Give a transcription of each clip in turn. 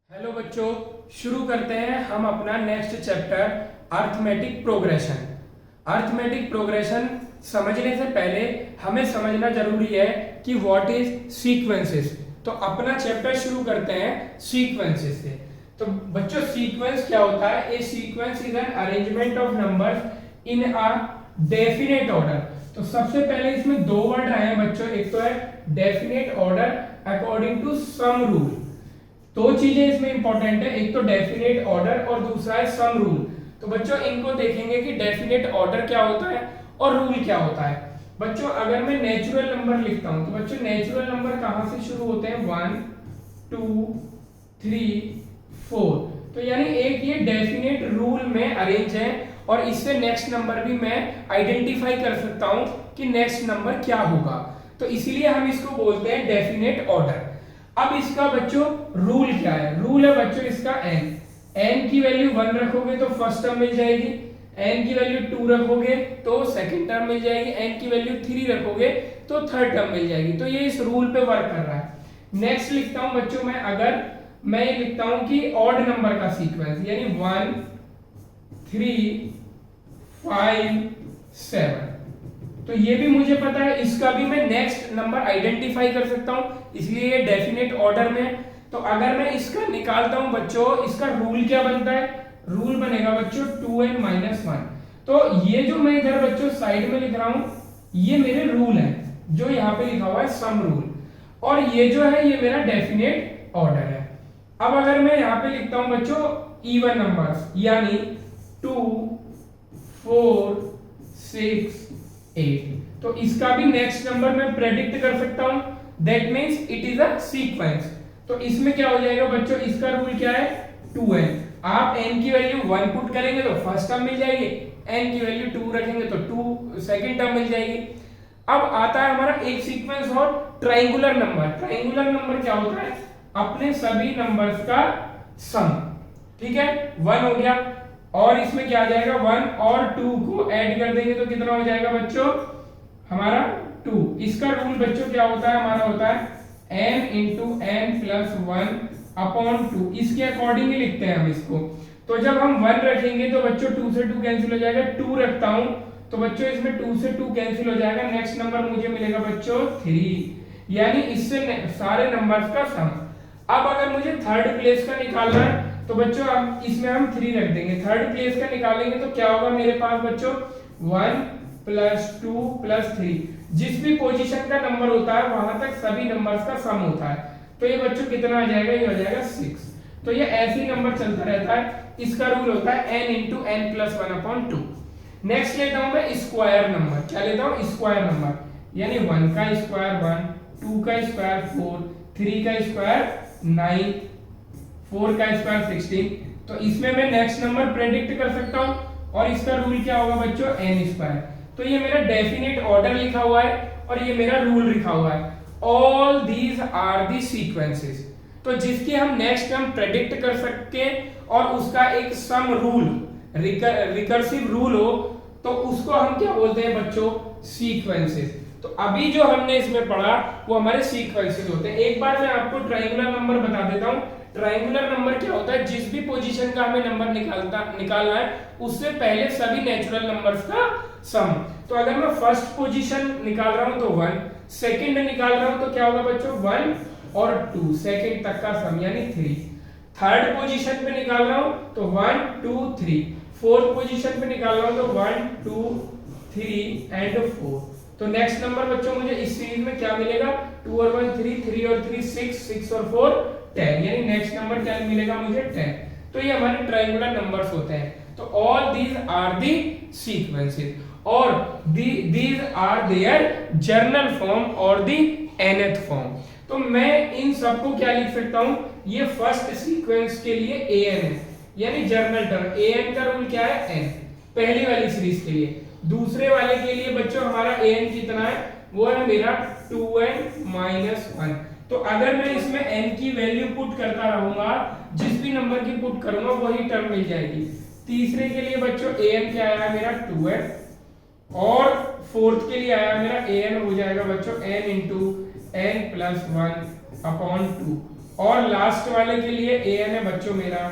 Hello बच्चों, शुरू करते हैं हम अपना next chapter arithmetic progression. Arithmetic progression समझने से पहले हमें समझना जरूरी है कि व्हाट इज सीक्वेंसेस। तो अपना चैप्टर शुरू करते हैं सीक्वेंसेस से। तो बच्चों, सीक्वेंस क्या होता है? A sequence is an arrangement of numbers in a definite order. तो सबसे पहले इसमें दो वर्ड आए हैं बच्चों, एक तो है definite order according to some rule. दो चीजें इसमें इंपॉर्टेंट है, एक तो डेफिनेट ऑर्डर और दूसरा है सम रूल। तो बच्चों इनको देखेंगे कि डेफिनेट ऑर्डर क्या होता है और रूल क्या होता है। बच्चों अगर मैं नेचुरल नंबर लिखता हूं तो बच्चों नेचुरल नंबर कहां से शुरू होते हैं? 1 2 3 4। तो यानी एक ये डेफिनेट रूल में अरेंज है और इससे नेक्स्ट नंबर भी मैं आइडेंटिफाई कर सकता हूं कि नेक्स्ट नंबर क्या होगा। तो इसीलिए हम इसको बोलते हैं डेफिनेट ऑर्डर। अब इसका बच्चों रूल क्या है? रूल है बच्चों इसका n की वैल्यू 1 रखोगे तो फर्स्ट टर्म मिल जाएगी, n की वैल्यू 2 रखोगे तो सेकंड टर्म मिल जाएगी, n की वैल्यू 3 रखोगे तो थर्ड टर्म मिल जाएगी। तो ये इस रूल पे वर्क कर रहा है। नेक्स्ट लिखता हूं बच्चों मैं, अगर मैं ये लिखता हूं कि ऑड नंबर का सीक्वेंस, यानी 1 3 5 7। तो ये भी मुझे पता है, इसका भी मैं नेक्स्ट नंबर आइडेंटिफाई कर सकता हूं, इसलिए ये डेफिनेट ऑर्डर में है। तो अगर मैं इसका निकालता हूं बच्चों, इसका रूल क्या बनता है? रूल बनेगा बच्चों 2n-1। तो ये जो मैं इधर बच्चों साइड में लिख रहा हूं, ये मेरे रूल है जो यहाँ पे लिखा हुआ है सम रूल, और ये जो है ये मेरा डेफिनेट ऑर्डर है। अब अगर मैं यहाँ पे लिखता हूं बच्चों इवन नंबर्स, यानी 2 4 6 8, तो इसका भी नेक्स्ट नंबर मैं प्रेडिक्ट कर सकता हूं। That means it is a sequence. तो इसमें क्या हो जाएगा बच्चों? इसका रूल क्या है? 2n। आप n की वैल्यू 1 पुट करेंगे तो फर्स्ट टर्म मिल जाएगी, n की वैल्यू 2 रखेंगे तो 2 सेकंड टर्म मिल जाएगी। अब आता है हमारा एक सीक्वेंस और ट्रायंगुलर नंबर। ट्रायंगुलर नंबर क्या होता है? अपने सभी नंबर्स का सम। ठीक है, 1 हो गया और इसमें क्या आ जाएगा? 1 और 2 को ऐड कर देंगे तो कितना हो जाएगा बच्चों? हमारा 2। इसका रूल बच्चों क्या होता है? हमारा होता है n into n plus 1 upon 2। इसके अकॉर्डिंग ही लिखते हैं हम इसको। तो जब हम 1 रखेंगे तो बच्चों 2 से 2 कैंसिल हो जाएगा, 2 रखता हूं तो बच्चों इसमें 2 से 2 कैंसिल हो जाएगा, नेक्स्ट नंबर मुझे मिलेगा बच्चों 3, यानी इससे सारे नंबर्स का सम। अब अगर मुझे थर्ड प्लेस का निकालना है तो बच्चों अब इसमें हम 3 रख देंगे। थर्ड प्लेस का निकालेंगे तो क्या होगा मेरे पास बच्चों? 1 प्लस 2 प्लस 3। जिस भी पोजीशन का नंबर होता है वहां तक सभी नंबर्स का सम होता है। तो ये बच्चों कितना आ जाएगा? ये हो जाएगा 6। तो ये ऐसे ही नंबर चलता रहता है। इसका रूल होता है n into n plus 1 upon 2। Next लेता हूं मैं स्क्वायर नंबर। क्या लेता हूं? स्क्वायर नंबर, यानी 1 का स्क्वायर 1, 2 का स्क्वायर 4, 3 का स्क्वायर 9, 4 का स्क्वायर 16। तो इसमें मैं नेक्स्ट नंबर प्रेडिक्ट कर सकता हूं और इसका रूल क्या होगा बच्चों? n square. तो ये मेरा डेफिनेट ऑर्डर लिखा हुआ है और ये मेरा रूल लिखा हुआ है। All these are the sequences. तो जिसकी हम नेक्स्ट टर्म प्रेडिक्ट कर सके और उसका एक सम रूल, रिकर्सिव रूल हो, तो उसको हम क्या बोलते हैं बच्चों? सीक्वेंसेस। तो अभी जो हमने इसमें पढ़ा वो हमारे सीक्वेंसेस होते हैं। एक बार मैं आपको ट्रायंगुलर नंबर बता देता हूं। ट्रायंगुलर नंबर क्या होता है? जिस भी पोजीशन का हमें नंबर निकालना है उससे पहले सभी नेचुरल नंबर्स का सम। तो अगर मैं फर्स्ट पोजीशन निकाल रहा हूं तो 1, सेकंड निकाल रहा हूं तो क्या होगा बच्चों? 1 और 2, सेकंड तक का सम यानी 3। थर्ड पोजीशन पे निकाल रहा हूं तो 1 2 3। फोर्थ पोजीशन पे निकाल रहा हूं तो 1 2 3 एंड 4। तो नेक्स्ट नंबर बच्चों मुझे इस सीरीज में क्या मिलेगा? 2 और 1 3, 3 और 3 6, 6 और 4 10, यानी नेक्स्ट नंबर क्या मिलेगा मुझे? 10। तो ये हमारे ट्रायंगुलर नंबर्स होते हैं। तो all these are the sequences और these are their general form और दी nth फॉर्म। तो मैं इन सबको क्या लिख सकता हूं? ये फर्स्ट सीक्वेंस के लिए an है, यानी जर्नल टर्म। an का रूल क्या है? n, पहली वाली सीरीज के लिए। दूसरे वाले के लिए बच्चों हमारा an कितना है? वो है मेरा 2n-1। तो अगर मैं इसमें n की वैल्यू पुट करता रहूंगा, जिस भी नंबर की पुट करूंगा वही टर्म मिल जाएगी। तीसरे के लिए बच्चों an क्या आया मेरा? 2n, और फोर्थ के लिए आया मेरा an हो जाएगा बच्चों n into n plus 1 upon 2, और लास्ट वाले के लिए an है बच्चों मेरा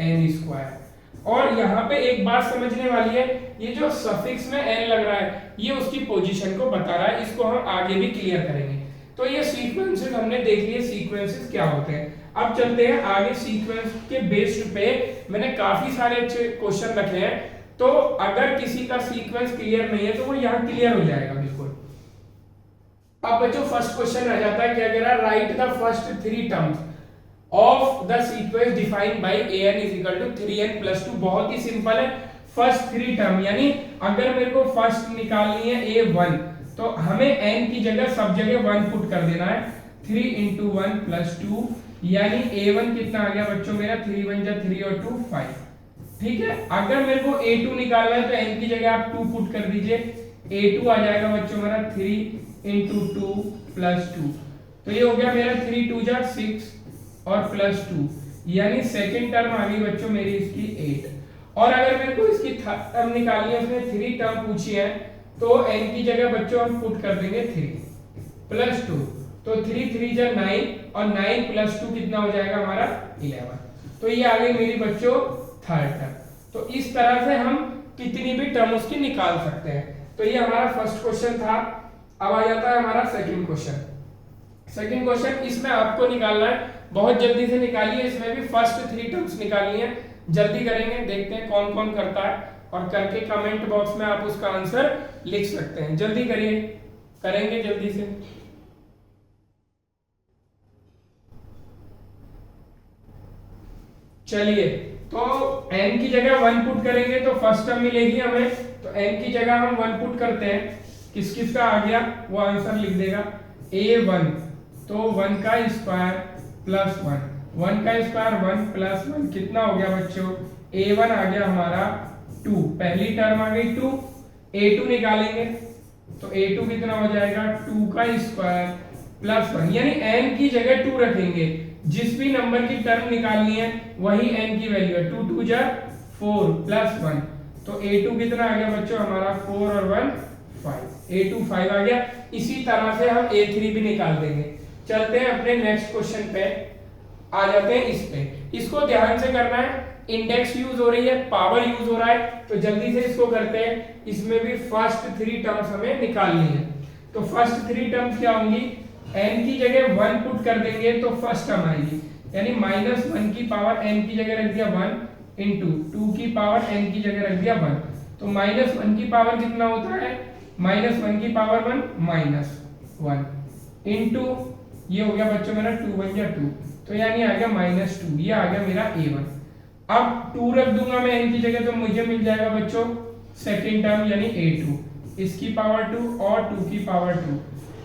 n स्क्वायर। और यहाँ पे एक बात समझने वाली है, ये जो सफिक्स में n लग रहा है ये उसकी पोजीशन को बता रहा है, इसको हम आगे भी क्लियर करेंगे। तो ये सीक्वेंसेस हमने देख लिए, सीक्वेंसेस क्या होते हैं। अब चलते हैं आगे। सीक्वेंस के बेस्ड पे मैंने काफी सारे अच्छे क्वेश्चन रखे हैं, तो अगर किसी का सीक्वेंस क्लियर नहीं है तो वो यहाँ क्लियर हो जाएगा बिल्कुल। अब बच्चों फर्स्ट क्वेश्चन आ जाता है, क्या कह रहा है, right the first 3 terms of the sequence defined by an is equal to 3n plus 2। बहुत ही सिंपल है, फर्स्ट 3 टर्म, यानी अगर मेरे को फर्स्ट निकालनी है a1 तो हमें n की जगह सब जगह 1 पुट कर देना है। 3 into 1 plus 2, यानी a1 कितना आ गया बच्चों मेरा, 3 1 जा 3 और 2 5। ठीक है, अगर मेरे को a2 निकालना है तो n की जगह आप 2 पुट कर दीजिए, a2 आ जाएगा बच्चों मेरा 3 into 2 plus 2। तो ये हो गया मेरा 3 2 जा 6 और प्लस 2, यानी सेकंड टर्म आ गई बच्चों मेरी इसकी 8। और अगर मेरे को इसकी टर्म निकालनी है, उसने 3 टर्म पूछी है, तो n की जगह बच्चों हम पुट कर देंगे 3 प्लस 2, तो 3 3 जा 9 और 9 प्लस 2 कितना हो जाएगा हमारा 11। तो ये आ गई मेरी बच्चों थर्ड टर्म। तो इस तरह से हम कितनी भी टर्म उसकी निकाल सकते हैं। तो ये हमारा फर्स्ट क्वेश्चन था। अब आ जाता है हमारा सेकंड क्वेश्चन। सेकंड क्वेश्चन, इसमें आपको निकालना है, बहुत जल्दी से निकालिए, इसमें भी फर्स्ट 3 टर्म्स निकालनी है, जल्दी करेंगे, देखते हैं कौन कौन करता है, और करके कमेंट बॉक्स में आप उसका आंसर लिख सकते हैं। जल्दी करिए, करेंगे जल्दी से। चलिए, तो n की जगह 1 पुट करेंगे तो फर्स्ट टर्म मिलेगी हमें, तो n की जगह हम 1 पुट करते हैं। किस किस का आ गया वो आंसर लिख देगा। a1 तो 1 का स्क्वायर प्लस 1, 1 का स्क्वायर 1 प्लस 1 कितना हो गया बच्चों, a1 आ गया हमारा 2, पहली टर्म आ गई 2। a2 निकालेंगे तो a2 कितना हो जाएगा, 2 का स्क्वायर प्लस 1, यानी n की जगह 2 रखेंगे, जिस भी नंबर की टर्म निकालनी है वही n की वैल्यू है। 2 2 जा 4 प्लस 1, तो a2 कितना आ गया बच्चों हमारा 4 और 1 5, a2 5 आ गया। इसी तरह से हम a3 भी निकाल देंगे। चलते हैं अपने नेक्स्ट क्वेश्चन पे, आ जाते हैं इस पे। इसको ध्यान से करना है, इंडेक्स यूज हो रही है, पावर यूज हो रहा है, तो जल्दी से इसको करते हैं। इसमें भी फर्स्ट 3 टर्म्स हमें निकालनी है। तो फर्स्ट 3 टर्म्स क्या होंगी, n की जगह 1 पुट कर देंगे तो फर्स्ट टर्म आएगी, यानी -1 की पावर n की जगह रख दिया 1 इंटू 2 की पावर n की जगह रख दिया 1, तो -1 की पावर कितना होता है, -1 की पावर 1 -1 इंटू ये हो गया बच्चों मेरा 2 1 या 2, तो यानी आ गया -2, ये आ गया मेरा a1। अब 2 रख दूंगा मैं n की जगह तो मुझे मिल जाएगा बच्चों सेकंड टर्म यानी a2, इसकी पावर 2 और 2 की पावर 2,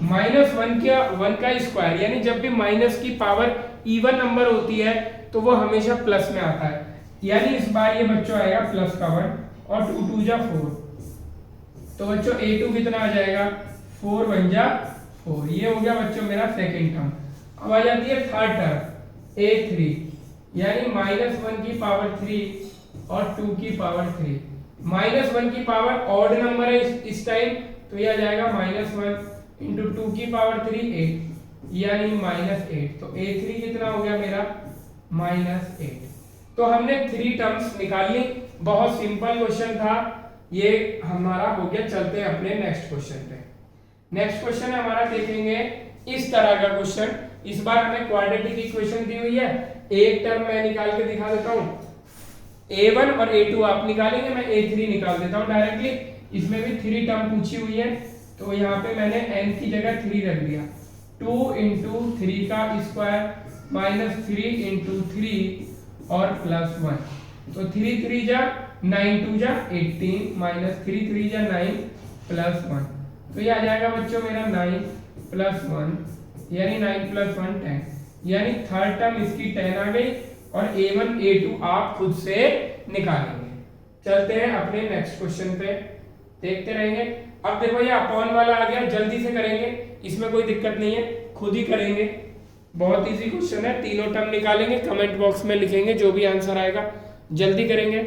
-1 का स्क्वायर, यानी जब भी माइनस की पावर इवन नंबर होती है तो वो हमेशा प्लस में आता है, यानी इस बार ये बच्चों आएगा प्लस का 1 और 2 2 जा 4, तो बच्चों a2 कितना आ जाएगा 4 1 जा 4, ये हो गया बच्चों मेरा सेकंड टर्म। अब आ जाती है थर्ड टर्म a3, यानी -1 की पावर 3 और 2 की पावर 3, -1 की पावर ऑड नंबर है इस टाइम, तो ये आ जाएगा -1 इंटू 2 की पावर 3 8, यानी -8, तो a3 कितना हो गया मेरा -8। तो हमने 3 टर्म्स निकाल ली, बहुत सिंपल क्वेश्चन था ये हमारा हो गया। चलते हैं अपने नेक्स्ट क्वेश्चन पे। नेक्स्ट क्वेश्चन हमारा देखेंगे इस तरह का क्वेश्चन, इस बार हमें क्वाड्रेटिक इक्वेशन दी हुई है, एक टर्म मैं निकाल के दिखा देता हूं, a1 और a2 आप निकालेंगे, मैं a3 निकाल देता हूं डायरेक्टली। इसमें भी 3 टर्म पूछी हुई है, तो यहाँ पे मैंने n की जगह 3 रख दिया, 2 इंटू 3 का स्क्वायर -3 इंटू 3 और +1, तो 3 3 जा 9 2 जा 18 -3 3 जा 9 +1, तो ये आ जाएगा बच्चों मेरा 9 +1, यानी 9 + 1 10, यानी थर्ड टर्म इसकी 10 आ गई, और a1 a2 आप खुद से निकालेंगे। चलते हैं अपने नेक्स्ट क्वेश्चन पे, देखते रहेंगे। अब देखो ये अपॉन वाला आ गया, जल्दी से करेंगे, इसमें कोई दिक्कत नहीं है, खुद ही करेंगे, बहुत इजी क्वेश्चन है। तीनों टर्म निकालेंगे, कमेंट बॉक्स में लिखेंगे जो भी आंसर आएगा, जल्दी करेंगे।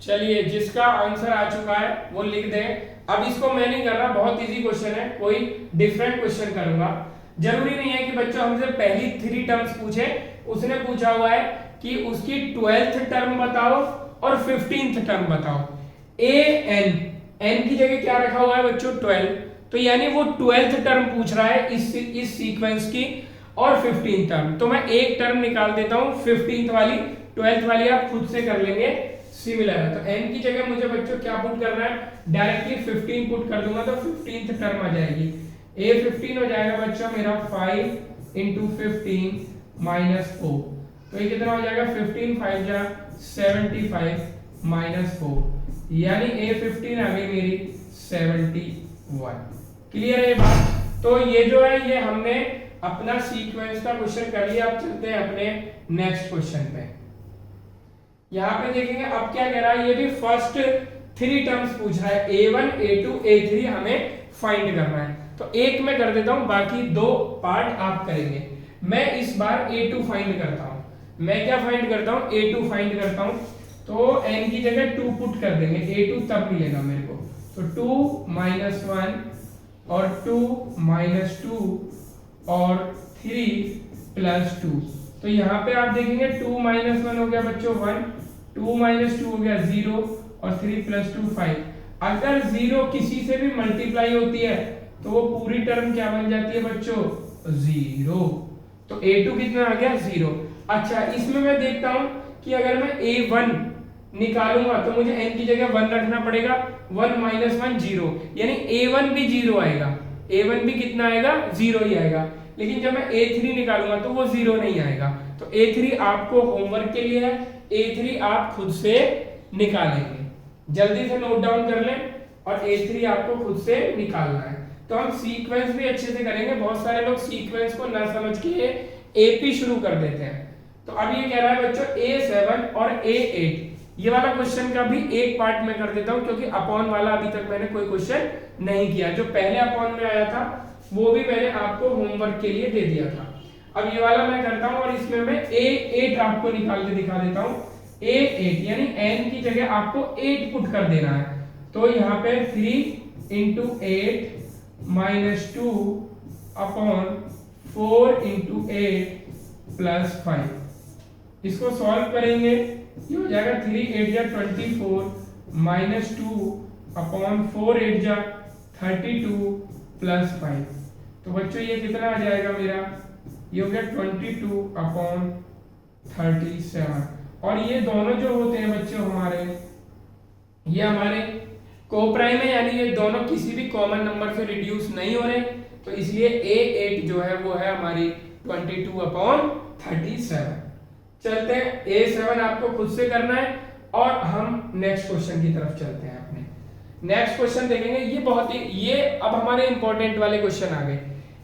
चलिए जिसका आंसर आ चुका है वो लिख दें। अब इसको मैं नहीं कर रहा, बहुत इजी क्वेश्चन है, कोई डिफरेंट क्वेश्चन करूंगा। जरूरी नहीं है कि बच्चों हमसे पहली 3 टर्म्स पूछे। उसने पूछा हुआ है कि उसकी 12th टर्म बताओ और 15th टर्म बताओ। एन की जगह क्या रखा हुआ है बच्चों 12, तो यानी वो 12th टर्म पूछ रहा है इस सीक्वेंस की और 15th टर्म। तो मैं एक टर्म निकाल देता हूं 15th वाली, 12th वाली आप खुद से कर लेंगे, सिमिलर है। तो n की जगह मुझे बच्चों क्या पुट करना है, डायरेक्टली 15 पुट कर दूंगा तो 15th टर्म आ जाएगी। a 15 हो जाएगा बच्चों मेरा 5 इंटू 15 माइनस 4, तो ये कितना हो जाएगा 15 5 जा 75 माइनस 4, यानी a 15 आ गई मेरी 71। क्लियर है ये बात? तो ये जो है ये हमने अपना सीक्वेंस का क्वेश्चन कर लिया। अब चलते हैं अपने नेक्स्ट क्वेश्चन पे। यहाँ पे देखेंगे अब क्या कह रहा है, ये भी फर्स्ट 3 टर्म्स पूछ रहा है, a1 a2 a3 हमें फाइंड करना है। तो एक मैं कर देता हूं, बाकी 2 पार्ट आप करेंगे। मैं इस बार a2 फाइंड करता हूं। मैं क्या फाइंड करता हूं, a2 फाइंड करता हूं। तो n की जगह 2 पुट कर देंगे, a2 तब मिलेगा मेरे को। तो 2 माइनस 1 और 2 माइनस 2 और 3 प्लस 2। तो यहाँ पे आप देखेंगे 2 माइनस 1 हो गया बच्चों 1, 2 माइनस 2 हो गया 0 और 3 प्लस 2 5। अगर 0 किसी से भी मल्टीप्लाई होती है तो वो पूरी टर्म क्या बन जाती है बच्चों, 0। तो a2 कितना आ गया 0। अच्छा इसमें मैं देखता हूं कि अगर मैं a1 निकालूंगा तो मुझे n की जगह 1 रखना पड़ेगा। 1 माइनस 1 0, यानी a1 भी 0 आएगा। a1 भी कितना आएगा, 0 ही आएगा। लेकिन जब मैं a3 निकालूंगा तो वो 0 नहीं आएगा। तो a3 आपको होमवर्क के लिए है, a3 आप खुद से निकालेंगे। जल्दी से नोट डाउन कर लें और a3 आपको खुद से निकालना है। तो हम सीक्वेंस भी अच्छे से करेंगे। बहुत सारे लोग सीक्वेंस को न समझ के AP शुरू कर देते हैं। तो अब ये कह रहा है बच्चों A7 और A8, ये वाला क्वेश्चन का भी एक पार्ट में कर देता हूं, क्योंकि अपॉन वाला अभी तक मैंने कोई क्वेश्चन नहीं किया। जो पहले अपॉन में आया था वो भी मैंने आपको होमवर्क के लिए दे दिया था। अब ये वाला मैं करता हूं और इसमें मैं A8 आपको निकाल के दिखा देता हूं। A8 यानी n की जगह आपको 8 पुट कर देना है। तो यहाँ पे 3 into 8 minus 2 upon 4 into 8 plus 5। इसको सॉल्व करेंगे, ये हो जाएगा 3 8 जा 24 माइनस 2 अपॉन 4 8 जा 32 प्लस 5। तो बच्चों ये कितना आ जाएगा मेरा, ये हो गया 22 अपॉन 37। और ये दोनों जो होते हैं बच्चों हमारे, ये हमारे कोप्राइम है, यानी ये दोनों किसी भी कॉमन नंबर से रिड्यूस नहीं हो रहे। तो इसलिए A8 जो है वो है हमारी 22 अपॉन 37। चलते हैं, A7 आपको खुद से करना है और हम नेक्स्ट क्वेश्चन की तरफ चलते हैं। अपने नेक्स्ट क्वेश्चन देखेंगे, ये बहुत ही, ये अब हमारे इंपॉर्टेंट वाले क्वेश्चन आ गए।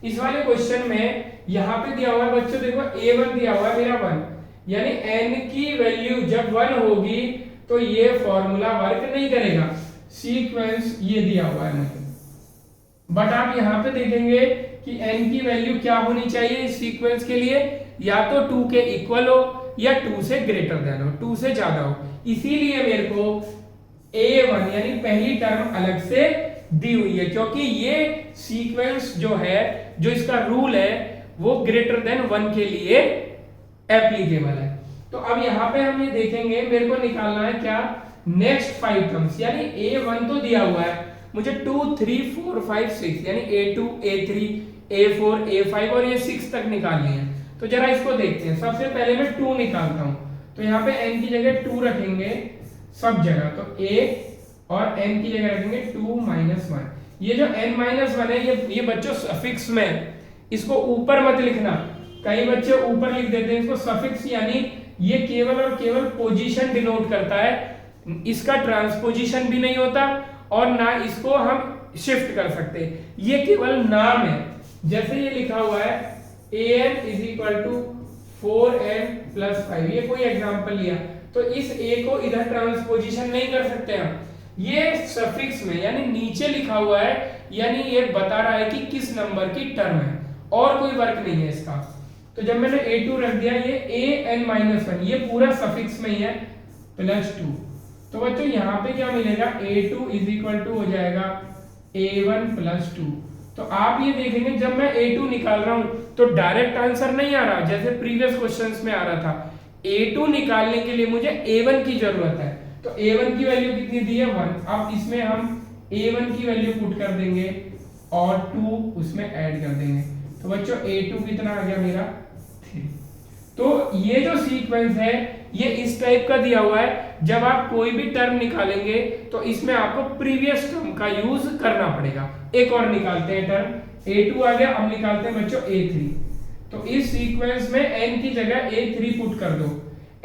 इस वाले क्वेश्चन में यहाँ पे दिया हुआ है बच्चों, देखो A1 दिया हुआ है मेरा 1, यानी n की वैल्यू जब 1 होगी तो ये फॉर्मूला वर्क नहीं करेगा। सीक्वेंस ये दिया हुआ है मुझे, बट आप यहाँ पे देखेंगे कि n की वैल्यू क्या होनी चाहिए इस सीक्वेंस के लिए, या तो 2 के इक्वल हो या 2 से ग्रेटर देन हो, 2 से ज्यादा हो। इसीलिए मेरे को A1 यानी पहली टर्म अलग से दी हुई है, क्योंकि ये सीक्वेंस जो है, जो इसका रूल है वो ग्रेटर देन 1 के लिए एप्लीकेबल है। तो अब यहाँ पे हम ये देखेंगे, मेरे को निकालना है क्या, नेक्स्ट 5 टर्म्स। यानी A1 तो दिया हुआ है मुझे, 2 3 4 5 6 यानी A2 A3 A4 A5 और ये 6 तक निकालनी है। तो जरा इसको देखते हैं। सबसे पहले मैं 2 निकालता हूं, तो यहाँ पे n की जगह 2 रखेंगे सब जगह, तो a और n की जगह रखेंगे 2 माइनस 1। ये जो n माइनस 1 है ये बच्चों सफिक्स में, इसको ऊपर मत लिखना। कई बच्चे ऊपर लिख देते हैं इसको सफिक्स, यानी ये केवल और केवल पोजीशन डिनोट करता है, इसका ट्रांसपोजिशन भी नहीं होता और ना इसको हम शिफ्ट कर सकते, ये केवल नाम है। जैसे ये लिखा हुआ है an is equal to 4n plus 5, ये कोई एग्जांपल लिया, तो इस a को इधर ट्रांसपोजिशन नहीं कर सकते हम, ये सफिक्स में यानी नीचे लिखा हुआ है, यानी ये बता रहा है कि किस नंबर की टर्म है और कोई वर्क नहीं है इसका। तो जब मैंने a2 रख दिया, ये an-1 ये पूरा सफिक्स में ही है प्लस 2, तो बच्चों यहाँ पे क्या मिलेगा, a2 इज इक्वल टू हो जाएगा a1 प्लस 2। तो आप ये देखेंगे जब मैं a2 निकाल रहा हूं तो डायरेक्ट आंसर नहीं आ रहा जैसे प्रीवियस क्वेश्चंस में आ रहा था। a2 निकालने के लिए मुझे a1 की जरूरत है, तो a1 की वैल्यू कितनी दी है 1। अब इसमें हम a1 की वैल्यू पुट कर देंगे और 2 उसमें ऐड कर देंगे, तो बच्चों a2 कितना आ गया मेरा 3। तो ये जो सीक्वेंस है ये इस टाइप का दिया हुआ है, जब आप कोई भी टर्म निकालेंगे तो इसमें आपको प्रीवियस टर्म का यूज करना पड़ेगा। एक और निकालते हैं टर्म, a2 आ गया, अब निकालते हैं बच्चों a3। तो इस सीक्वेंस में n की जगह a3 पुट कर दो,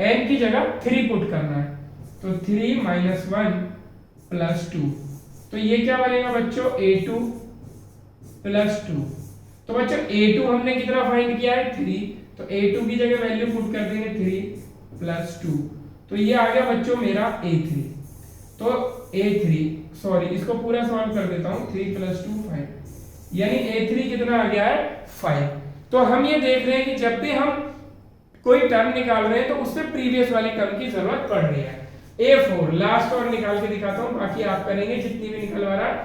n की जगह 3 पुट करना है, तो 3 माइनस 1 प्लस 2। तो ये क्या बनेगा बच्चों a2 प्लस 2। तो बच्चों a2 हमने कितना फाइंड किया है 3, तो a2 की जगह वैल्यू पुट कर देंगे 3 प्लस 2, तो ये आ गया बच्चों मेरा a3। तो a3 सॉरी इसको पूरा सॉल्व कर देता हूं, 3 प्लस 2 5, यानी a3 कितना आ गया है 5। तो हम ये देख रहे हैं कि जब भी हम कोई टर्म निकाल रहे हैं तो उससे प्रीवियस वाली टर्म की जरूरत पड़ रही है। a4 लास्ट और निकाल के दिखाता हूं, बाकी आप करेंगे जितनी भी निकलवा रहा है।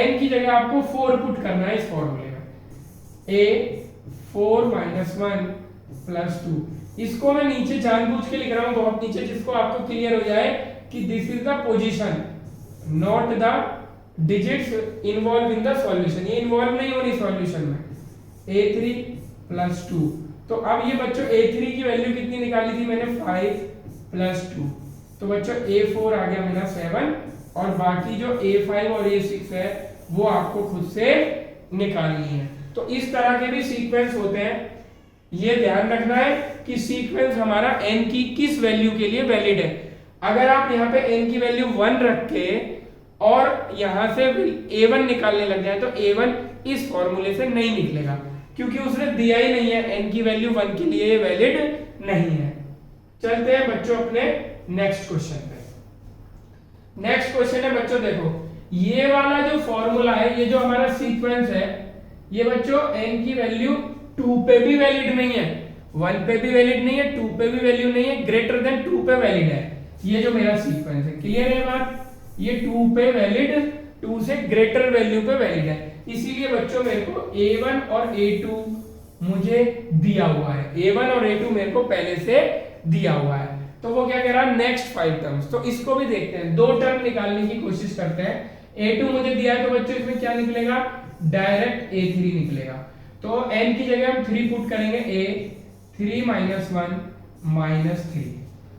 n की जगह आपको 4 पुट करना है इस फॉर्मूले में, a4 माइनस 1 प्लस 2। इसको मैं नीचे जानबूझ के लिख रहा हूं बहुत नीचे, जिसको आपको क्लियर हो जाए कि this is the position not the digits involve in the solution, ये इन्वॉल्व नहीं होनी सॉल्यूशन में। a3 प्लस 2, तो अब ये बच्चों a3 की वैल्यू कितनी निकाली थी मैंने 5 प्लस 2, तो बच्चों a4 आ गया मेरा 7, और बाकी जो a5 और a6 है वो आपको खुद से निकालनी है। तो इस तरह के भी सीक्वेंस होते हैं, ये ध्यान रखना है कि सीक्वेंस हमारा n की किस वैल्यू के लिए वैलिड है। अगर आप यहाँ पे n की वैल्यू 1 रख के और यहाँ से a1 निकालने लग जाए तो a1 इस फॉर्मूले से नहीं निकलेगा, क्योंकि उसने दिया ही नहीं है n की वैल्यू 1 के लिए वैलिड नहीं है। चलते हैं बच्चों अपने नेक्स्ट क्वेश्चन पे। नेक्स्ट क्वेश्चन है बच्चों, देखो ये वाला जो फॉर्मूला है, ये जो हमारा सीक्वेंस है, ये बच्चों n की वैल्यू 2 पे भी वैलिड नहीं है, 1 पे भी वैलिड नहीं है, 2 पे भी वैल्यू नहीं है, ग्रेटर देन 2 पे वैलिड है। ये जो मेरा सीक्वेंस है, क्लियर है बात, ये 2 पे वैलिड, 2 से ग्रेटर वैल्यू पे वैलिड है। इसीलिए बच्चों मेरे को a1 और a2 मुझे दिया हुआ है, a1 और a2 मेरे को पहले से दिया हुआ है। तो वो क्या कह रहा है नेक्स्ट 5 टर्म्स, तो इसको भी देखते हैं, दो टर्म निकालने की कोशिश करते हैं। a2 मुझे दिया है तो बच्चों इसमें क्या निकलेगा, डायरेक्ट a3 निकलेगा। तो n की जगह हम 3 पुट करेंगे, a3 माइनस 1 माइनस 3,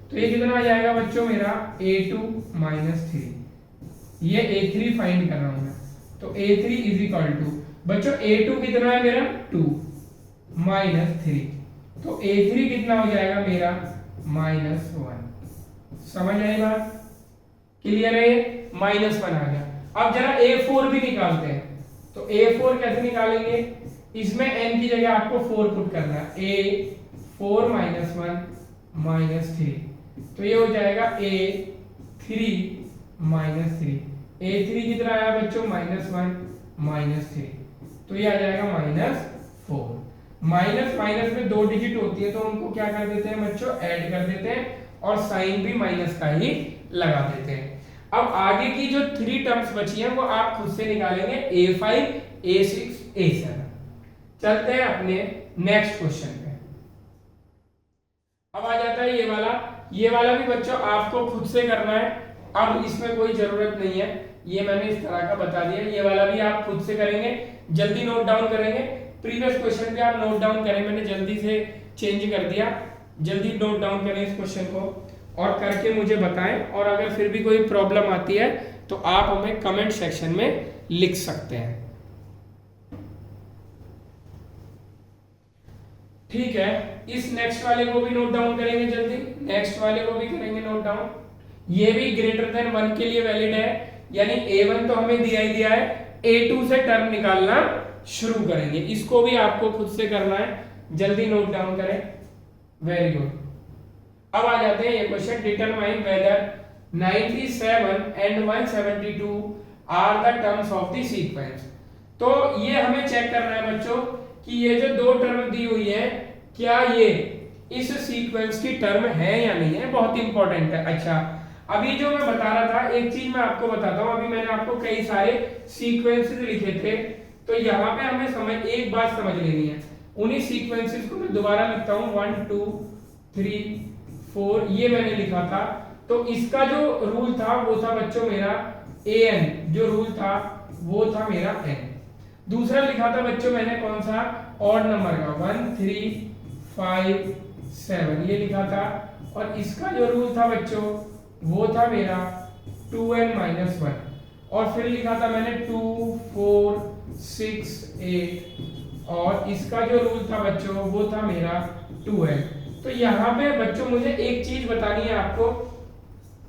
तो ये कितना आ जाएगा बच्चों मेरा a2 माइनस 3। ये a3 फाइंड कर रहा हूं मैं, तो a3 इज इक्वल टू बच्चों a2 कितना है मेरा 2 माइनस 3, तो a3 कितना हो जाएगा मेरा माइनस 1। समझ आई बात, क्लियर है, माइनस 1 आ गया। अब जरा a4 भी निकालते हैं, तो a4 कैसे निकालेंगे, इसमें n की जगह आपको 4 पुट करना है, a4 माइनस 1 माइनस 3, तो ये हो जाएगा a3 माइनस 3, a3 कितना आया बच्चों माइनस 1 माइनस 3, तो ये आ जाएगा माइनस 4। माइनस माइनस में 2 डिजिट होती है तो उनको क्या कर देते हैं बच्चों, ऐड कर देते हैं, और साइन भी माइनस का ही लगा देते हैं। अब आगे की जो 3 टर्म्स बची हैं वो आप खुद से निकालेंगे, a5 a6 a7। चलते हैं अपने नेक्स्ट क्वेश्चन पे। अब आ जाता है ये वाला भी बच्चों आपको खुद से करना है, अब इसमें कोई जरूरत नहीं है, ये मैंने इस तरह का बता दिया। ये वाला भी आप खुद से करेंगे, जल्दी नोट डाउन करेंगे, प्रीवियस क्वेश्चन पे आप नोट डाउन करें, मैंने जल्दी से चेंज कर दिया, जल्दी नोट डाउन करें इस क्वेश्चन को और करके मुझे बताएं, और अगर फिर भी कोई प्रॉब्लम आती है तो आप हमें कमेंट सेक्शन में लिख सकते हैं। ठीक है, इस नेक्स्ट वाले को भी नोट डाउन करेंगे जल्दी, नेक्स्ट वाले को भी करेंगे नोट डाउन। ये भी ग्रेटर देन 1 के लिए वैलिड है, यानी a1 तो हमें दिया ही दिया है, a2 से टर्म निकालना शुरू करेंगे, इसको भी आपको खुद से करना है, जल्दी नोट डाउन करें। Very good. अब आ जाते हैं ये question, determine whether 97 and 172 are the terms of the sequence. तो ये हमें चेक करना है बच्चों कि ये जो 2 टर्म दी हुई है क्या ये इस सीक्वेंस की टर्म है या नहीं है, बहुत इंपॉर्टेंट है। अच्छा, अभी जो मैं बता रहा था, एक चीज मैं आपको बताता हूँ। अभी मैंने आपको कई सारे सीक्वेंसेस लिखे थे, तो यहाँ पे हमें एक बात समझ लेनी है। उन्हीं सीक्वेंसेस को मैं दोबारा लिखता हूँ, 1 2 3 4 ये मैंने लिखा था। तो इसका जो रूल था वो था बच्चों मेरा an, जो रूल था वो था मेरा n। दूसरा लिखा था बच्चों मैंने कौन सा, ऑड नंबर का, 1 3 5 7 ये लिखा था। और इसका जो रूल था बच्चों वो था मेरा 2n-1। और फिर लिखा था मैंने 2 4 6 8, और इसका जो रूल था बच्चों वो था मेरा 2n। तो यहाँ पे बच्चों मुझे एक चीज बतानी है आपको।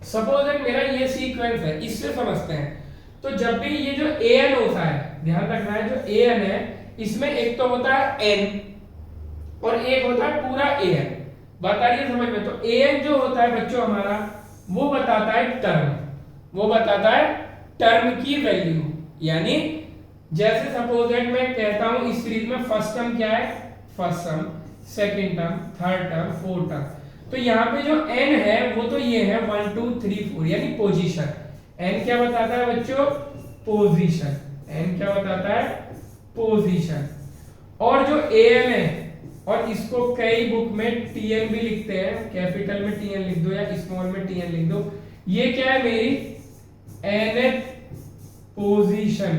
सपोज दैट मेरा ये सीक्वेंस है, इससे समझते हैं। तो जब भी ये जो an होता है, ध्यान रखना है, जो an है इसमें एक तो होता है n और एक होता है पूरा an। बात आ रही है समझ में? तो an जो होता है बच्चों हमारा, वो बताता है टर्म, वो बताता है टर्म की वैल्यू। यानी जैसे सपोज दैट मैं कहता हूं इस सीरीज में फर्स्ट टर्म क्या है, first term, second term, third term, fourth term. तो यहाँ पे जो n है वो तो ये है 1 2 3 4 यानी पोजीशन। n क्या बताता है बच्चों, पोजीशन। n क्या बताता है, पोजीशन। और जो an है, और इसको कई बुक में tn भी लिखते हैं, कैपिटल में tn लिख दो या स्मॉल में tn लिख दो। ये क्या है, मेरी nth पोजीशन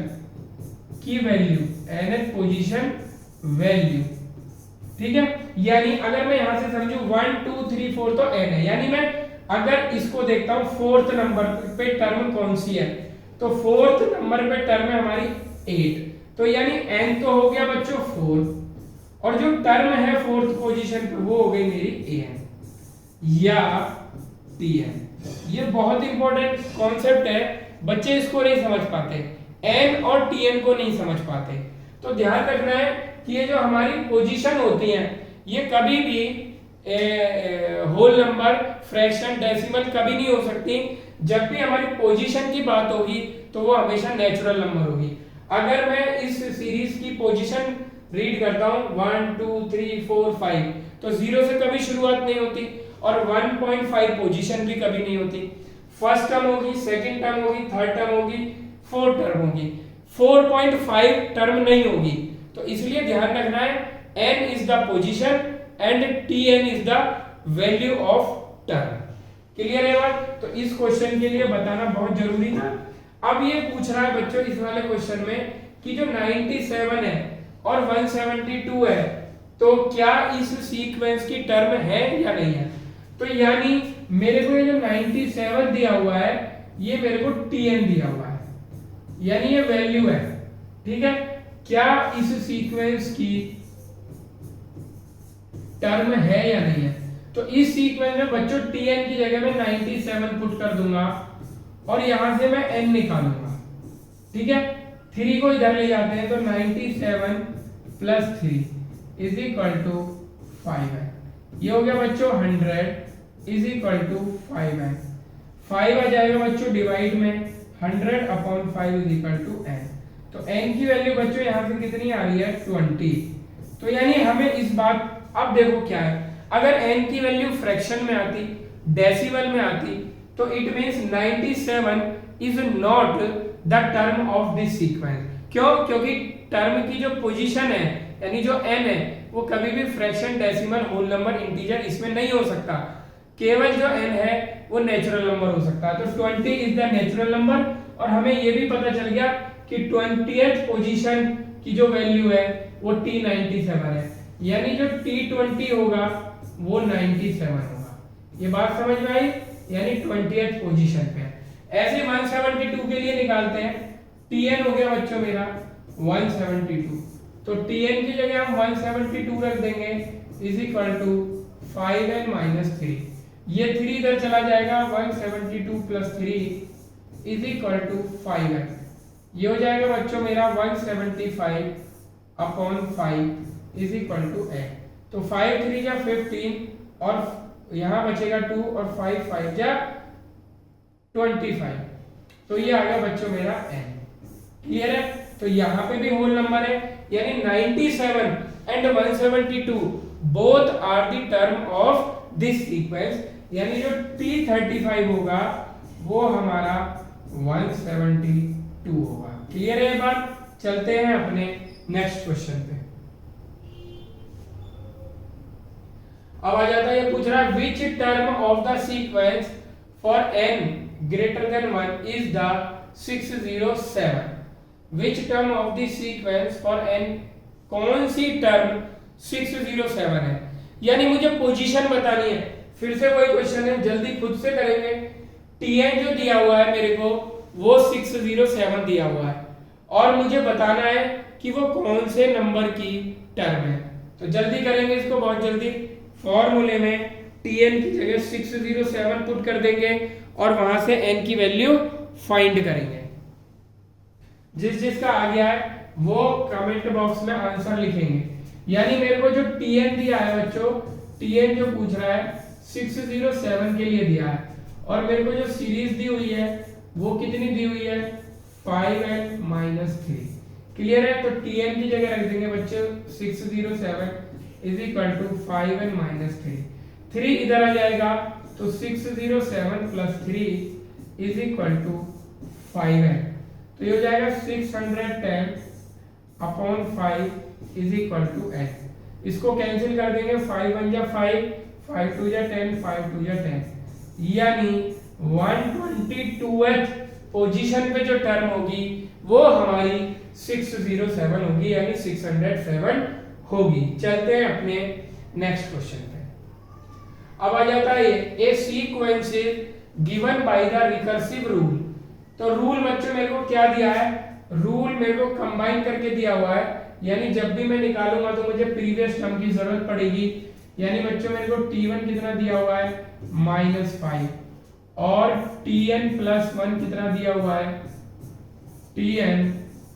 की वैल्यू, nth पोजीशन वैल्यू, ठीक है। यानी अगर मैं यहां से समझू 1 2 3 4 तो n है, यानी मैं अगर इसको देखता हूं फोर्थ नंबर पे टर्म कौन सी है, तो फोर्थ नंबर पे टर्म है हमारी 8। तो यानी n तो हो गया बच्चों 4, और जो टर्म है फोर्थ पोजीशन पे वो हो गई मेरी an या tn। ये बहुत इंपॉर्टेंट कॉन्सेप्ट है, बच्चे इसको नहीं समझ पाते, n और tn को नहीं समझ पाते। तो ध्यान रखना है कि ये जो हमारी पोजीशन होती है ये कभी भी होल नंबर, फ्रैक्शन, डेसिमल कभी नहीं हो सकती। जब भी हमारी पोजीशन की बात होगी तो वो हमेशा नेचुरल नंबर होगी। अगर मैं इस सीरीज की पोजीशन रीड करता हूं 1 2 3 4 5, तो 0 से कभी शुरुआत नहीं होती, और 1.5 पोजीशन भी कभी नहीं होती। फर्स्ट टर्म होगी, सेकंड टर्म होगी, थर्ड टर्म होगी, फोर्थ टर्म होगी, 4.5 टर्म नहीं होगी। तो इसलिए ध्यान रखना है n is the position and tn is the value of term. Clear है बात? तो इस क्वेश्चन के लिए बताना बहुत जरूरी था। अब ये पूछ रहा है बच्चों इस वाले क्वेश्चन में कि जो 97 है और 172 है, तो क्या इस सीक्वेंस की टर्म है या नहीं है। तो यानी मेरे को ये जो 97 दिया हुआ है ये मेरे को tn दिया हुआ है, यानी ये वैल्यू है, ठीक है। क्या इस सीक्वेंस की टर्म है या नहीं है। तो इस सीक्वेंस में बच्चों tn की जगह में 97 पुट कर दूंगा और यहां से मैं n निकालूंगा, ठीक है। 3 को इधर ले जाते हैं तो 97 प्लस 3 इज इक्वल टू 5 है। ये हो गया बच्चों 100 इज इक्वल टू 5 है। 5 आ जाएगा बच्चों डिवाइड में 100 upon 5 is equal to n। तो n की वैल्यू बच्चों यहां से कितनी आ रही है 20। तो यानी हमें इस बात, अब देखो क्या है, अगर n की वैल्यू फ्रैक्शन में आती, डेसिमल में आती, तो it means 97 is not the term of this sequence. क्यों? क्योंकि टर्म की जो पोजीशन है यानी जो n है वो कभी भी fraction, decimal, whole number, integer इसमें नहीं हो सकता। केवल जो n है वो नेचुरल नंबर हो सकता है। तो 20 इज द नेचुरल नंबर, और हमें ये भी पता चल गया कि 20th पोजीशन की जो वैल्यू है वो t97 है, यानी जो t20 होगा वो 97 होगा। ये बात समझ में आई? यानी 20th पोजीशन पे। ऐसे 172 के लिए निकालते हैं। tn हो गया बच्चों मेरा 172, तो tn की जगह हम 172 रख देंगे is equal to 5n minus 3। ये 3 इधर चला जाएगा, 172 plus 3 is equal to 5n। ये हो जाएगा बच्चों मेरा 175 upon 5 is equal to n। तो 5 3 जा 15 और यहां बचेगा 2 और 5 5 जा 25। तो ये आ गया बच्चों मेरा n। क्लियर है? तो यहां पे भी होल नंबर है, यानी 97 and 172 both are the term of this sequence. यानी जो T35 होगा वो हमारा 172 होगा। क्लियर है ये बात? चलते हैं अपने नेक्स्ट क्वेश्चन पे। अब आ जाता है, ये पूछ रहा है which term of the sequence for n greater than 1 is the 607। Which term of the sequence for n, कौन सी टर्म 607 है, यानी मुझे पोजीशन बतानी है। फिर से वही क्वेश्चन है, जल्दी खुद से करेंगे। Tn जो दिया हुआ है मेरे को वो 607 दिया हुआ है और मुझे बताना है कि वो कौन से नंबर की टर्म है। तो जल्दी करेंगे इसको, बहुत जल्दी। फॉर्मूले में Tn की जगह 607 पुट कर देंगे और वहां से n की वैल्यू फाइंड करेंगे। जिसका आ गया है वो कमेंट बॉक्स में आंसर लिखेंगे। यानी मेरे को जो Tn दिया है बच्चों, Tn जो पूछ रहा है 607 के लिए दिया है और मेरे को जो सीरीज दी हुई है वो कितनी दी हुई है, 5n-3। क्लियर है? तो Tn की जगह रख देंगे बच्चों 607 इज इक्वल टू 5n-3। 3 इधर आ जाएगा तो 607 plus 3 is equal to 5n। तो ये हो जाएगा 610 upon 5 is equal to n। इसको कैंसिल कर देंगे, 5 1 जा 5, 5 2 जा 10, 5 2 जा 10, यानी 122th पोजीशन पे जो टर्म होगी वो हमारी 607 होगी, यानी 607 होगी। चलते हैं अपने नेक्स्ट क्वेश्चन पे। अब आ जाता है a sequence is given by the recursive rule. तो रूल बच्चों मेरे को क्या दिया है, रूल मेरे को कंबाइन करके दिया हुआ है, यानी जब भी मैं निकालूंगा तो मुझे प्रीवियस टर्म की जरूरत पड़ेगी। यानी बच्चों मेरे को T1 कितना दिया हुआ है, -5, और Tn प्लस 1 कितना दिया हुआ है, Tn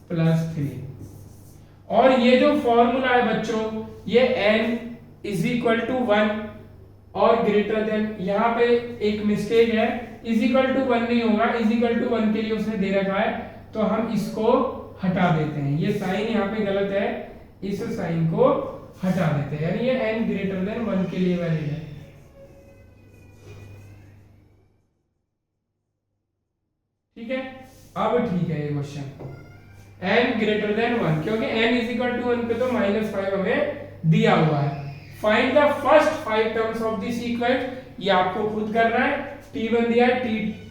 प्लस 3। और ये जो फॉर्मूला है बच्चों, ये n इज इक्वल टू 1 और ग्रेटर देन, यहाँ पे एक मिस्टेक है, इज इक्वल टू 1 नहीं होगा, इज इक्वल टू 1 के लिए उसने दे रखा है, तो हम इसको हटा देते हैं। ये साइन यहाँ पे गलत है, इस साइन को हटा देते हैं, यानी ये n ग्रेटर देन 1 के लिए वैलिड है। ठीक है, अब ठीक है ये क्वेश्चन, n ग्रेटर देन 1, क्योंकि n इज इक्वल टू 1 पे तो -5 हमें दिया हुआ है। Find the first 5 terms of the sequence, ये आपको खुद करना है। T1 दिया है,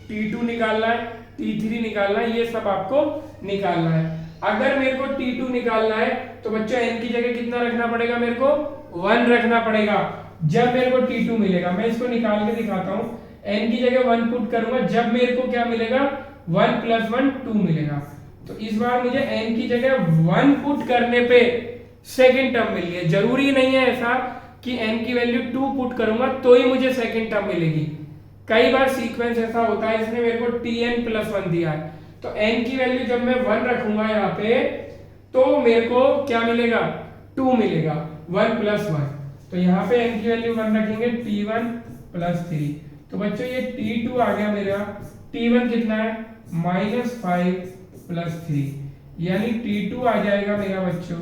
T2 निकालना है, T3 निकालना है, ये सब आपको निकालना है। अगर मेरे को T2 निकालना है तो बच्चों n की जगह कितना रखना पड़ेगा, मेरे को 1 रखना पड़ेगा। जब मेरे को T2 मिलेगा, मैं इसको निकाल के दिखाता हूं, n की जगह 1 पुट करूंगा, जब मेरे को क्या मिलेगा, 1 + 1 2 मिलेगा। तो इस बार मुझे n की जगह 1 पुट करने पे सेकंड टर्म मिली है। जरूरी नहीं है ऐसा कि n की वैल्यू 2 पुट करूंगा तो ही मुझे सेकंड टर्म मिलेगी। कई बार सीक्वेंस ऐसा होता है, इसने मेरे को Tn + 1 दिया है, तो n की वैल्यू जब मैं 1 रखूंगा यहाँ पे तो मेरे को क्या मिलेगा, 2 मिलेगा, 1 + 1। तो यहाँ पे n की वैल्यू 1 रखेंगे, T1 + 3। तो बच्चों ये T2 आ गया मेरा, T1 कितना है, -5 + 3, यानी T2 आ जाएगा मेरा बच्चों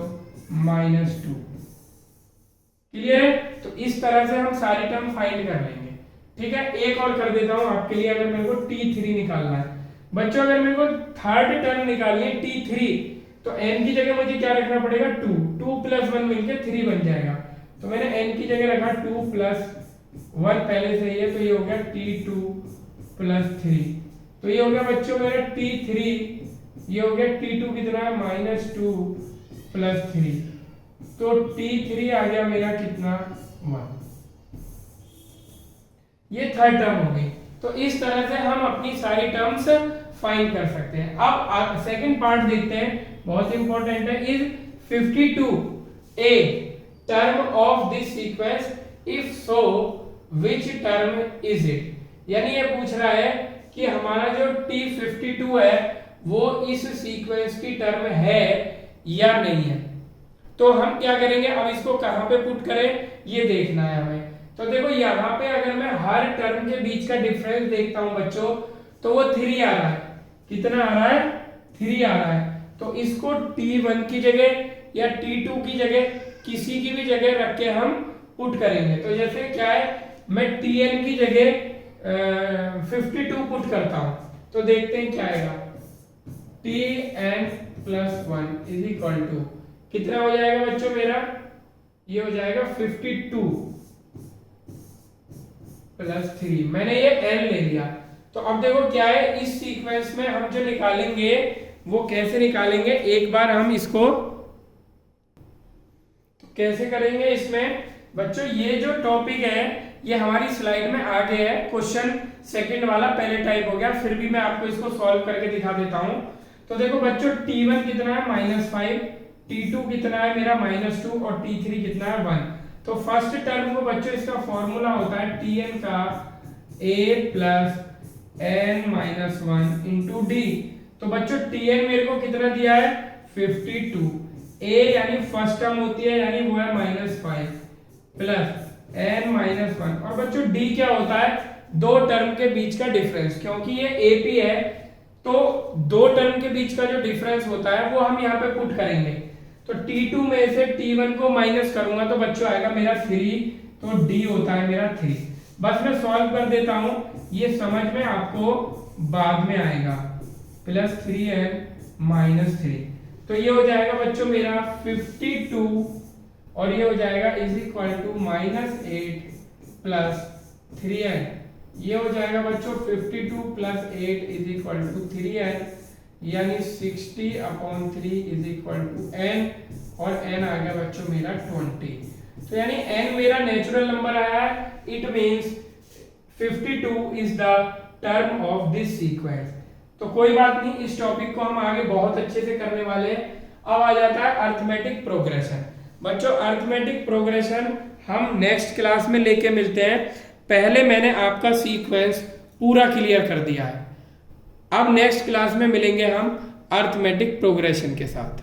-2। क्लियर है? तो इस तरह से हम सारी टर्म फाइंड कर लेंगे। ठीक है, एक और कर देता हूं आपके लिए। अगर मेरे को T3 निकालना है बच्चों, अगर मेरे को थर्ड टर्म निकालनी है T3, तो n की जगह मुझे क्या रखना पड़ेगा, 2 + 1 मिलके 3 बन जाएगा। तो मैंने n की जगह रखा 2 + 1 पहले से ही है, तो ये हो गया T2 + 3। तो ये हो गया बच्चों मेरा T3, ये हो गया T2 कितना है, -2 + 3, तो T3 आ गया मेरा कितना, 1। ये थर्ड टर्म हो गई। तो इस तरह से हम अपनी सारी टर्म्स फाइंड कर सकते हैं। अब सेकंड पार्ट देखते हैं, बहुत इंपॉर्टेंट है। Is 52 a term of this sequence, if so which term is it. यानी ये पूछ रहा है कि हमारा जो T52 है वो इस सीक्वेंस की टर्म है या नहीं है। तो हम क्या करेंगे, अब इसको कहां पे पुट करें ये देखना है हमें। तो देखो यहाँ पे अगर मैं हर टर्म के बीच का डिफरेंस देखता हूं बच्चों, तो वो 3 आ रहा है। कितना आ रहा है, 3 आ रहा है। तो इसको T1 की जगह या T2 की जगह किसी की भी जगह रख के हम पुट करेंगे। तो जैसे क्या है, मैं tn की जगह 52 पुट करता हूं तो देखते हैं क्या आएगा। tn plus 1 is equal to कितना हो जाएगा बच्चों मेरा, ये हो जाएगा 52 प्लस 3, मैंने ये n ले लिया। तो अब देखो क्या है, इस सीक्वेंस में हम जो निकालेंगे वो कैसे निकालेंगे, एक बार हम इसको तो कैसे करेंगे। इसमें बच्चों ये जो टॉपिक है ये हमारी स्लाइड में आ गया है, क्वेश्चन सेकंड वाला पहले टाइप हो गया, फिर भी मैं आपको इसको सॉल्व करके दिखा देता हूं। तो देखो बच्चों t1 कितना है -5, t2 कितना है मेरा -2 और t3 कितना है 1। तो फर्स्ट टर्म को बच्चों इसका फॉर्मूला होता है tn का a plus n minus 1 into D. तो बच्चों tn मेरे को कितना दिया है 52, a यानी फर्स्ट टर्म होती है यानी वो है -5 प्लस n माइनस 1, और बच्चों d क्या होता है दो टर्म के बीच का डिफरेंस, क्योंकि ये AP है तो दो टर्म के बीच का जो डिफरेंस होता है वो हम यहाँ पे पुट करेंगे। तो t2 में से t1 को माइनस करूंगा तो बच्चों आएगा मेरा 3, तो d होता है मेरा 3। बस मैं सॉल्व कर देता हूं, ये समझ में आपको बाद में आएगा, प्लस 3n माइनस 3। तो ये हो जाएगा बच्चों मेरा 52 और ये हो जाएगा is equal to -8 plus 3n। ये हो जाएगा बच्चों 52 plus 8 is equal to 3n, यानी 60/3 इज इक्वल टू n, और n आ गया बच्चों मेरा 20। तो यानी n मेरा नेचुरल नंबर आया है, it means 52 is the term of this sequence. तो कोई बात नहीं, इस टॉपिक को हम आगे बहुत अच्छे से करने वाले हैं। अब आ जाता है अरिथमेटिक प्रोग्रेशन। बच्चों अरिथमेटिक प्रोग्रेशन हम नेक्स्ट क्लास में लेके मिलते हैं, पहले मैंने आपका सीक्वेंस पूरा क्लियर कर दिया है। अब नेक्स्ट क्लास में मिलेंगे हम अरिथमेटिक प्रोग्रेशन के साथ।